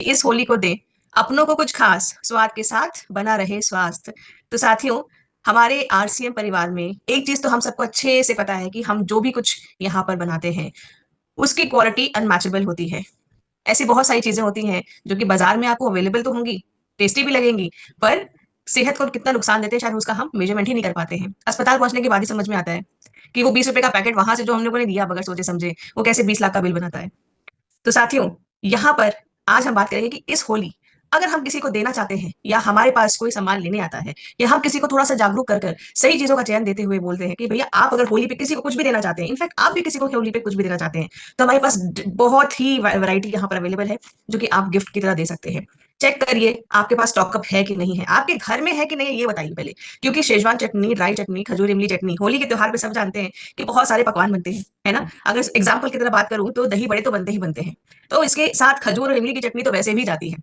इस होली को दें अपनों को कुछ खास, स्वाद के साथ बना रहे स्वास्थ्य। तो साथियों, हमारे आरसीएम परिवार में एक चीज़ तो हम सबको अच्छे से पता है कि हम जो भी कुछ यहाँ पर बनाते हैं, उसकी क्वालिटी अनमैचेबल होती है। ऐसी बहुत सारी चीज़ें होती हैं जो कि बाज़ार में आपको अवेलेबल तो होंगी, टेस्टी भी लगेंगी, पर सेहत को कितना नुकसान देते हैं शायद उसका हम मेज़रमेंट ही नहीं कर पाते हैं। अस्पताल पहुँचने के बाद ही समझ में आता है कि वो ₹20 का पैकेट वहाँ से जो हम लोगों ने दिया बगैर सोचे-समझे, वो कैसे 20 लाख का बिल बनाता है। तो साथियों, यहाँ पर आज हम बात करेंगे कि इस होली अगर हम किसी को देना चाहते हैं या हमारे पास कोई सामान लेने आता है या हम किसी को थोड़ा-सा जागरूक कर कर सही चीज़ों का चयन देते हुए बोलते हैं कि भैया आप अगर होली पे किसी को कुछ भी देना चाहते हैं, इनफैक्ट आप भी किसी को होली पे कुछ भी देना चाहते हैं, तो हमारे पास बहुत ही वैरायटी यहाँ पर अवेलेबल है, जो कि आप गिफ्ट की तरह दे सकते हैं। चेक करिए आपके पास स्टॉकअप है कि नहीं है, आपके घर में है कि नहीं है ये बताइए पहले। क्योंकि शेजवान चटनी, ड्राई चटनी, खजूर इमली चटनी, होली के त्योहार पे सब जानते हैं कि बहुत सारे पकवान बनते हैं, है ना? अगर एग्जाम्पल की तरह बात करूँ तो दही बड़े तो बनते ही बनते हैं। तो इसके साथ खजूर और इमली की चटनी तो वैसे भी जाती है।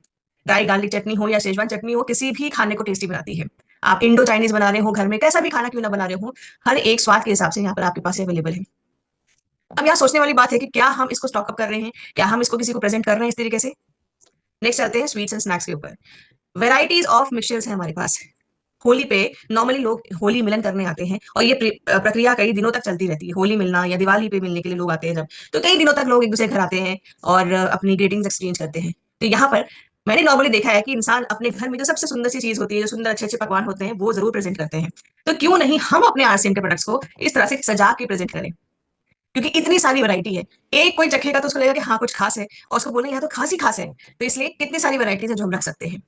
ड्राई गार्लिक चटनी हो या शेजवान चटनी हो, किसी भी खाने को टेस्टी बनाती है। आप इंडो चाइनीज बना रहे हो घर में, कैसा भी खाना क्यों ना बना रहे हो, हर एक स्वाद के हिसाब से यहाँ पर आपके पास अवेलेबल है। अब यहाँ सोचने वाली बात है कि क्या हम इसको स्टॉकअप कर रहे हैं, क्या हम इसको किसी को प्रेजेंट कर रहे हैं इस तरीके से। नेक्स्ट चलते हैं स्वीट्स एंड स्नैक्स के ऊपर। वेराइटीज ऑफ मिक्सचर्स है हमारे पास। होली पे नॉर्मली लोग होली मिलन करने आते हैं और ये प्रक्रिया कई दिनों तक चलती रहती है। होली मिलना या दिवाली पे मिलने के लिए लोग आते हैं जब, तो कई दिनों तक लोग एक दूसरे के घर आते हैं और अपनी ग्रीटिंग्स एक्सचेंज करते हैं। तो यहाँ पर मैंने नॉर्मली देखा है कि इंसान अपने घर में जो सबसे सुंदर सी चीज होती है, जो सुंदर अच्छे अच्छे पकवान होते हैं, वो जरूर प्रेजेंट करते हैं। तो क्यों नहीं हम अपने आरसीएम के प्रोडक्ट्स को इस तरह से सजा के प्रेजेंट करें, क्योंकि इतनी सारी वैरायटी है। एक कोई चखेगा तो उसको लगेगा कि हाँ कुछ खास है, और उसको बोलेंगे यहाँ तो खास ही खास है। तो इसलिए कितनी सारी वैरायटीज है जो हम रख सकते हैं।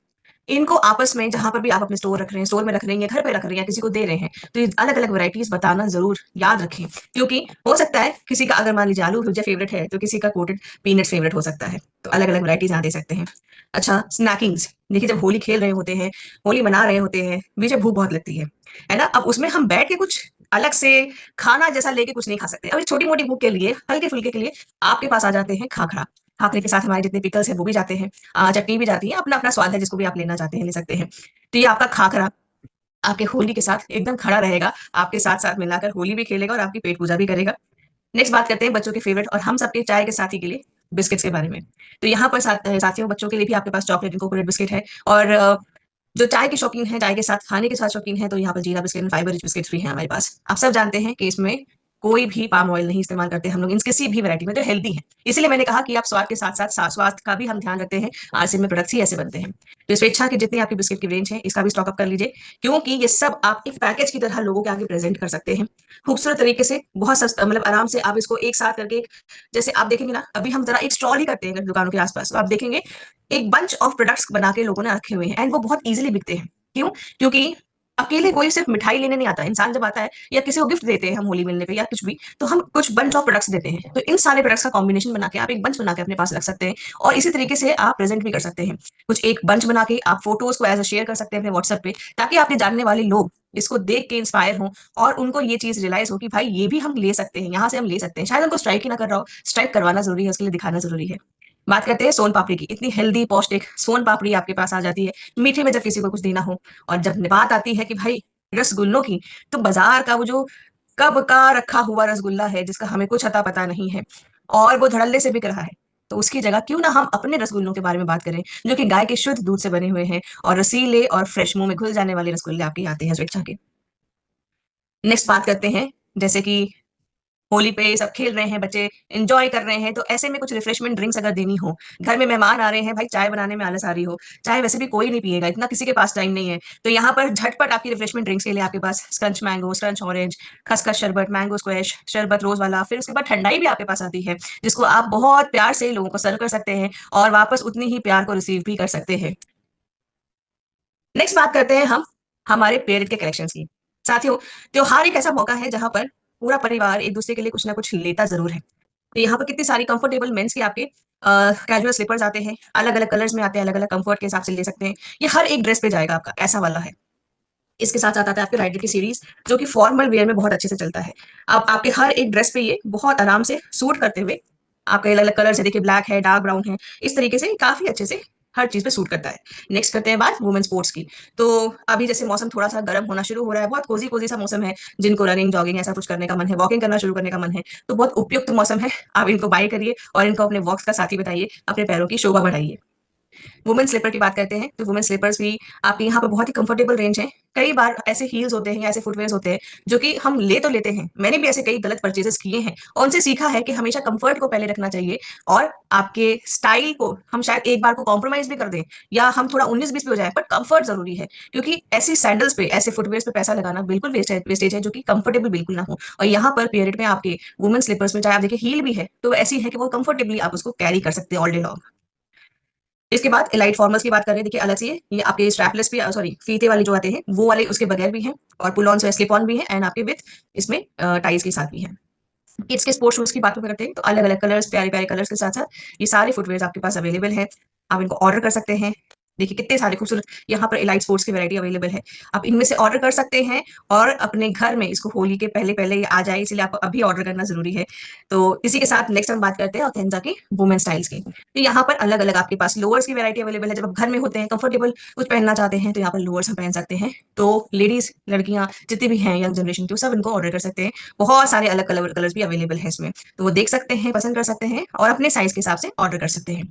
इनको आपस में जहाँ पर भी आप अपने स्टोर रख रहे हैं, स्टोर में रख रहे हैं या घर पे रख रहे हैं या किसी को दे रहे हैं, तो ये अलग अलग वैरायटीज बताना जरूर याद रखें। क्योंकि हो सकता है किसी का अगर मान लीजिए आलू भुजिया फेवरेट है तो किसी का कोटेड पीनट्स फेवरेट हो सकता है। तो अलग अलग वैरायटीज यहाँ दे सकते हैं। अच्छा, स्नैकिंग्स देखिए, जब होली खेल रहे होते हैं, होली मना रहे होते हैं, बीच में भूख बहुत लगती है ना? अब उसमें हम बैठ के कुछ अलग से खाना जैसा लेके कुछ नहीं खा सकते। अब छोटी मोटी भूख के लिए, हल्के फुल्के के लिए आपके पास आ जाते हैं खाखरा। खाखरे के साथ हमारे जितने पिकल्स हैं वो भी जाते हैं, चटनी भी जाती है, अपना-अपना स्वाद है, जिसको भी आप लेना चाहते हैं ले सकते हैं। तो ये आपका खाखरा आपके होली के साथ एकदम खड़ा रहेगा, आपके साथ-साथ मिलाकर होली भी खेलेगा और आपकी पेट पूजा भी करेगा। नेक्स्ट बात करते हैं बच्चों के फेवरेट और हम सबके चाय के साथी के लिए बिस्किट्स के बारे में। तो यहाँ पर साथियों, बच्चों के लिए भी आपके पास चॉकलेट इंकॉर्पोरेटेड बिस्किट है, और जो चाय के शौकीन हैं, चाय के साथ खाने के साथ शौकीन हैं, तो यहाँ पर जीरा biscuit and fibre rich biscuits भी हैं हमारे पास। आप सब जानते हैं कि इसमें कोई भी पाम ऑयल नहीं इस्तेमाल करते हम लोग इन किसी भी वैरायटी में, जो हेल्दी है। इसीलिए मैंने कहा कि आप स्वाद के साथ-साथ स्वास्थ्य का भी हम ध्यान रखते हैं, आरसीएम में प्रोडक्ट्स ही ऐसे बनते हैं। तो स्वेच्छा की जितनी आपकी बिस्किट की रेंज है, इसका भी स्टॉक अप कर लीजिए, क्योंकि ये सब आप एक पैकेज की तरह लोगों के आगे प्रेज़ेंट कर सकते हैं। खूबसूरत तरीके से, बहुत सस्ता, मतलब आराम से आप इसको एक साथ करके, जैसे आप देखेंगे ना, अभी हम ज़रा एक स्टॉल ही करते हैं दुकानों के आस-पास, तो आप देखेंगे एक बंच ऑफ प्रोडक्ट्स बना के लोगों ने रखे हुए हैं एंड वो बहुत ईज़िली बिकते हैं। क्यों? क्योंकि अकेले कोई सिर्फ मिठाई लेने नहीं आता है। इंसान जब आता है या किसी को गिफ्ट देते हैं हम होली मिलने पे या कुछ भी, तो हम कुछ बंच ऑफ प्रोडक्ट्स देते हैं। तो इन सारे प्रोडक्ट्स का कॉम्बिनेशन बना के आप एक बंच बना के अपने पास रख सकते हैं, और इसी तरीके से आप प्रेज़ेंट भी कर सकते हैं। कुछ एक बंच बना के आप फ़ोटोज़ को एज़ अ शेयर कर सकते हैं अपने व्हाट्सएप पे, ताकि आपके जानने वाले लोग इसको देख के इंस्पायर हों और उनको ये चीज़ रियलाइज़ हो कि भाई ये भी हम ले सकते हैं, यहाँ से हम ले सकते हैं। शायद उनको स्ट्राइक ही ना कर रहा हो, स्ट्राइक करवाना ज़रूरी है, उसके लिए दिखाना ज़रूरी है। बात करते हैं सोन पापड़ी की। इतनी हेल्दी पौष्टिक सोन पापड़ी आपके पास आ जाती है, मीठे में जब किसी को कुछ देना हो। और जब बात आती है कि भाई रसगुल्लों की, तो बाज़ार का वो जो कब का रखा हुआ रसगुल्ला है, जिसका हमें कुछ अता पता नहीं है और वो धड़ल्ले से बिक रहा है, तो उसकी जगह क्यों ना हम अपने रसगुल्लों के बारे में बात करें, जो कि गाय के शुद्ध दूध से बने हुए हैं और रसीले और फ्रेश मुँह में घुल जाने वाले रसगुल्ले आपके आते हैं स्वेच्छा के। नेक्स्ट बात करते हैं, जैसे कि होली पे सब खेल रहे हैं बच्चे, एन्जॉय कर रहे हैं, तो ऐसे में कुछ रिफ्रेशमेंट ड्रिंक्स अगर देनी हो, घर में मेहमान आ रहे हैं, भाई चाय बनाने में आलस आ रही हो, चाय वैसे भी कोई नहीं पिएगा, इतना किसी के पास टाइम नहीं है, तो यहाँ पर झटपट आपकी रिफ्रेशमेंट ड्रिंक्स के लिए आपके पास स्क्रंच मैंगो, स्क्रंच ऑरेंज, खसखस शरबत, मैंगो स्क्वैश, शरबत रोज़ वाला, फिर उसके बाद ठंडाई भी आपके पास आती है, जिसको आप बहुत प्यार से लोगों को सर्व कर सकते हैं और वापस उतनी ही प्यार को रिसीव भी कर सकते हैं। नेक्स्ट बात करते हैं हम हमारे पेरेंट के कलेक्शंस की। साथियों, त्योहार एक ऐसा मौका है जहाँ पर पूरा परिवार एक दूसरे के लिए कुछ ना कुछ लेता ज़रूर है। तो यहाँ पर कितनी सारी कंफर्टेबल मेंस के आपके कैजुअल स्लीपर्स आते हैं, अलग-अलग कलर्स में आते हैं, अलग-अलग कंफर्ट के हिसाब से ले सकते हैं। ये हर एक ड्रेस पे जाएगा आपका, ऐसा वाला है। इसके साथ-साथ आता है आपके राइडर की सीरीज़, जो कि फॉर्मल वियर में बहुत अच्छे से चलता है। अब आपके हर एक ड्रेस पे ये बहुत आराम से सूट करते हुए, आपके अलग-अलग कलर्स है, देखिए ब्लैक है, डार्क ब्राउन है, इस तरीके से काफ़ी अच्छे से हर चीज़ पे सूट करता है। नेक्स्ट करते हैं बात वुमेन स्पोर्ट्स की। तो अभी जैसे मौसम थोड़ा-सा गर्म होना शुरू हो रहा है, बहुत कोज़ी-कोज़ी सा मौसम है, जिनको रनिंग, जॉगिंग ऐसा कुछ करने का मन है, वॉकिंग करना शुरू करने का मन है, तो बहुत उपयुक्त मौसम है। आप इनको बाय करिए और इनको अपने वॉक्स का साथी बताइए, अपने पैरों की शोभा बढ़ाइए। वुमेन स्लीपर की बात करते हैं तो वुमेन स्लीपर्स भी आपके यहाँ पर बहुत ही कंफर्टेबल रेंज है। कई बार ऐसे हील्स होते हैं या ऐसे फुटवेयर्स होते हैं जो कि हम ले तो लेते हैं, मैंने भी ऐसे कई गलत परचेजेस किए हैं और उनसे सीखा है कि हमेशा कंफर्ट को पहले रखना चाहिए और आपके स्टाइल को हम शायद एक बार को कॉम्प्रोमाइज भी कर दें या हम थोड़ा 19-20 भी हो जाए, पर कंफर्ट जरूरी है क्योंकि ऐसी सैंडल्स पे ऐसे फुटवेयर्स पे पैसा लगाना बिल्कुल वेस्टेज है जो कि कंफर्टेबल बिल्कुल ना हो। और यहाँ पर पीरियड में आपके वुमेन स्लीपर्स में चाहे आप देखिए हील भी है तो ऐसी है कि वो कंफर्टेबली आप उसको कैरी कर सकते हैं ऑल डे लॉन्ग। इसके बाद एलाइट फॉर्मल्स की बात करें, देखिए अलग से ये आपके स्ट्रैपलेस भी सॉरी फीते वाले जो आते हैं वो वाले उसके बगैर भी हैं और पुल ऑन से स्लिप ऑन भी है एंड आपके विथ इसमें टाइज के साथ भी है। किड्स के स्पोर्ट्स शूज की बात करते हैं तो अलग अलग कलर्स प्यारे प्यारे कलर्स के साथ साथ ये सारे फुटवेयर आपके पास अवेलेबल है। आप इनको ऑर्डर कर सकते हैं। देखिए कितने सारे खूबसूरत यहाँ पर एलाइट स्पोर्ट्स की वैरायटी अवेलेबल है। आप इनमें से ऑर्डर कर सकते हैं और अपने घर में इसको होली के पहले पहले ये आ जाए, इसलिए आपको अभी ऑर्डर करना जरूरी है। तो इसी के साथ नेक्स्ट हम बात करते हैं ऑथेंजा की वुमेन स्टाइल्स की। तो यहाँ पर अलग अलग आपके पास लोअर्स की वैरायटी अवेलेबल है। जब आप घर में होते हैं कंफर्टेबल कुछ पहनना चाहते हैं तो यहाँ पर लोअर्स हम पहन सकते हैं। तो लेडीज लड़कियां जितनी भी हैं यंग जनरेशन की वो सब इनको ऑर्डर कर सकते हैं। बहुत सारे अलग कलर्स भी अवेलेबल है इसमें, तो वो देख सकते हैं, पसंद कर सकते हैं और अपने साइज के हिसाब से ऑर्डर कर सकते हैं।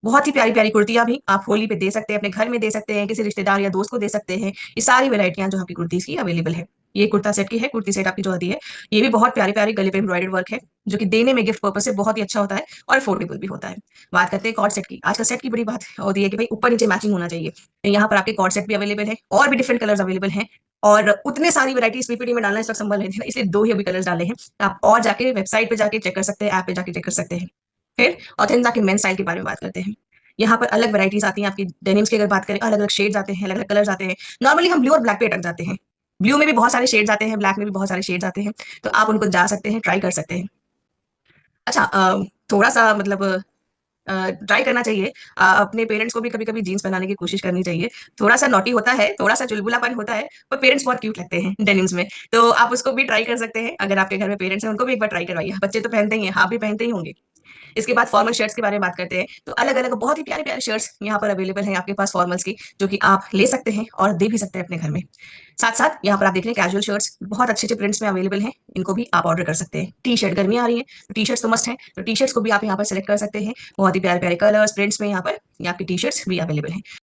बहुत ही प्यारी प्यारी कुर्तियां भी आप होली पे दे सकते हैं, अपने घर में दे सकते हैं, किसी रिश्तेदार या दोस्त को दे सकते हैं। ये सारी वैरायटियां जो आपकी कुर्तीज की अवेलेबल है। ये कुर्ता सेट की है, कुर्ती सेट आपकी जो आती है ये भी बहुत प्यारी प्यारी गले पे एम्ब्रॉयडर्ड वर्क है जो कि देने में गिफ्ट पर्पज से बहुत ही अच्छा होता है और अफोर्डेबल भी होता है। बात करते हैं कॉर्ड सेट की। आजकल सेट की बड़ी बात होती है कि भाई ऊपर नीचे मैचिंग होना चाहिए, तो यहाँ पर आपके कॉर्ड सेट भी अवेलेबल है और भी डिफरेंट कलर्स अवेलेबल हैं। और उतने सारी वैरायटीज पीपीटी में डालना इस वक्त संभव नहीं थी ना, इसलिए दो ही अभी कलर्स डाले हैं। आप और जाके वेबसाइट पे जाके चेक कर सकते हैं, ऐप पे जाके चेक कर सकते हैं। फिर ऑथेंजा के मेन स्टाइल के बारे में बात करते हैं। यहाँ पर अलग वैराइटीज आती हैं आपकी डेनिम्स की। अगर बात करें अलग अलग शेड्स आते हैं, अलग अलग कलर्स आते हैं। नॉर्मली हम ब्लू और ब्लैक पे अटक जाते हैं। ब्लू में भी बहुत सारे शेड्स आते हैं, ब्लैक में भी बहुत सारे शेड्स आते हैं, तो आप उनको जा सकते हैं, ट्राई कर सकते हैं। अच्छा थोड़ा सा मतलब ट्राई करना चाहिए। अपने पेरेंट्स को भी कभी कभी जीन्स पहनाने की कोशिश करनी चाहिए। थोड़ा सा नॉटी होता है, थोड़ा सा चुलबुलापन होता है, पर पेरेंट्स बहुत क्यूट लगते हैं डेनिम्स में। तो आप उसको भी ट्राई कर सकते हैं। अगर आपके घर में पेरेंट्स हैं उनको भी एक बार ट्राई करवाइए। बच्चे तो पहनते ही हैं, आप भी पहनते ही होंगे। इसके बाद फॉर्मल शर्ट्स के बारे में बात करते हैं तो अलग अलग बहुत ही प्यारे प्यारे शर्ट्स यहाँ पर अवेलेबल हैं आपके पास फॉर्मल्स की, जो कि आप ले सकते हैं और दे भी सकते हैं अपने घर में। साथ साथ यहाँ पर आप देख रहे हैं कैजुअल शर्ट्स बहुत अच्छे अच्छे प्रिंट्स में अवेलेबल हैं, इनको भी आप ऑर्डर कर सकते हैं। टी शर्ट गर्मी आ रही है तो टी शर्ट्स तो मस्ट है, तो टी शर्ट्स को भी आप यहाँ पर सेलेक्ट कर सकते हैं। बहुत ही प्यारे प्यारे कलर्स प्रिंट्स में यहाँ पर ये आपकी टी शर्ट्स भी अवेलेबल हैं।